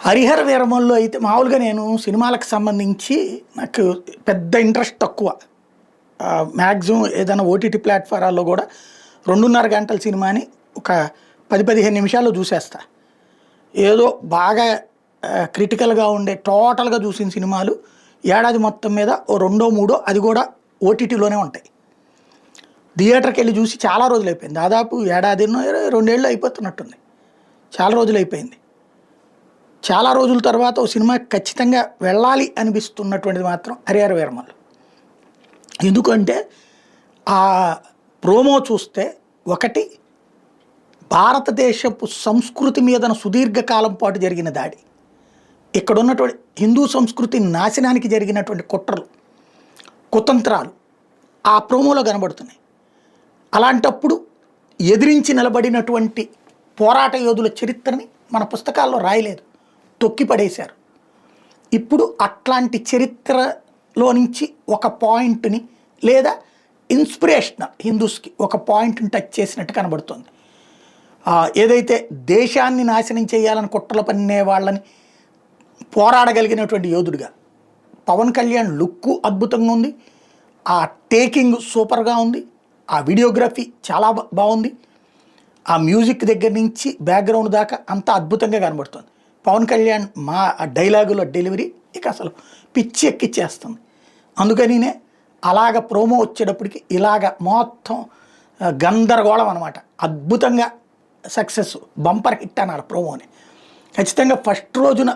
హరిహర వీరమల్లో అయితే మామూలుగా నేను సినిమాలకు సంబంధించి నాకు పెద్ద ఇంట్రెస్ట్ తక్కువ. మ్యాక్సిమం ఏదైనా ఓటీటీ ప్లాట్ఫారాల్లో కూడా 2:30 గంటల సినిమాని ఒక 10-15 నిమిషాల్లో చూసేస్తా. ఏదో బాగా క్రిటికల్గా ఉండే టోటల్గా చూసిన సినిమాలు ఏడాది మొత్తం మీద ఓ రెండో మూడో అది కూడా ఓటీటీలోనే ఉంటాయి. థియేటర్కి వెళ్ళి చూసి చాలా రోజులు అయిపోయింది, దాదాపు ఏడాదిన్నో 2 ఏళ్ళు అయిపోతున్నట్టుంది, చాలా రోజులు అయిపోయింది. చాలా రోజుల తర్వాత ఓ సినిమా ఖచ్చితంగా వెళ్ళాలి అనిపిస్తున్నటువంటిది మాత్రం హరిహర వీరమల్లు. ఎందుకంటే ఆ ప్రోమో చూస్తే ఒకటి భారతదేశపు సంస్కృతి మీదన సుదీర్ఘకాలం పాటు జరిగిన దాడి, ఇక్కడ ఉన్నటువంటి హిందూ సంస్కృతి నాశనానికి జరిగినటువంటి కుట్రలు కుతంత్రాలు ఆ ప్రోమోలో కనబడుతున్నాయి. అలాంటప్పుడు ఎదిరించి నిలబడినటువంటి పోరాట యోధుల చరిత్రని మన పుస్తకాల్లో రాయలేదు, తొక్కి పడేశారు. ఇప్పుడు అట్లాంటి చరిత్రలో నుంచి ఒక పాయింట్ని లేదా ఇన్స్పిరేషనల్ హిందూస్కి ఒక పాయింట్ని టచ్ చేసినట్టు కనబడుతుంది. ఏదైతే దేశాన్ని నాశనం చేయాలని కుట్రలు పన్నే వాళ్ళని పోరాడగలిగినటువంటి యోధుడిగా పవన్ కళ్యాణ్ లుక్కు అద్భుతంగా ఉంది, ఆ టేకింగ్ సూపర్గా ఉంది, ఆ వీడియోగ్రఫీ చాలా బాగుంది, ఆ మ్యూజిక్ దగ్గర నుంచి బ్యాక్గ్రౌండ్ దాకా అంతా అద్భుతంగా కనబడుతుంది. పవన్ కళ్యాణ్ మా డైలాగుల డెలివరీ ఇక అసలు పిచ్చి ఎక్కిచ్చేస్తుంది. అందుకనినే అలాగ ప్రోమో వచ్చేటప్పటికి ఇలాగ మొత్తం గందరగోళం అనమాట. అద్భుతంగా సక్సెస్, బంపర్ హిట్ అన్నారు ప్రోమోని. ఖచ్చితంగా ఫస్ట్ రోజున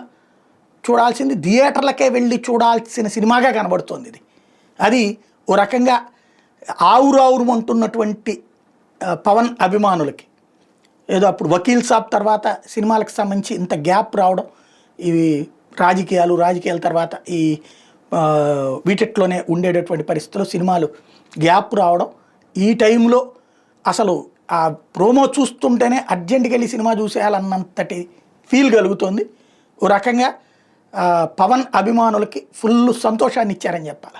చూడాల్సింది, థియేటర్లకే వెళ్ళి చూడాల్సిన సినిమాగా కనబడుతుంది ఇది. అది ఓ రకంగా ఆవురావురుమంటున్నటువంటి పవన్ అభిమానులకి ఏదో అప్పుడు వకీల్ సాబ్ తర్వాత సినిమాలకు సంబంధించి ఇంత గ్యాప్ రావడం, ఇవి రాజకీయాల తర్వాత ఈ వీటిట్లోనే ఉండేటటువంటి పరిస్థితుల్లో సినిమాలు గ్యాప్ రావడం, ఈ టైంలో అసలు ఆ ప్రోమో చూస్తుంటేనే అర్జెంటుగా వెళ్ళి సినిమా చూసేయాలన్నంతటి ఫీల్ కలుగుతుంది. ఓ రకంగా పవన్ అభిమానులకి ఫుల్ సంతోషాన్ని ఇచ్చారని చెప్పాలి.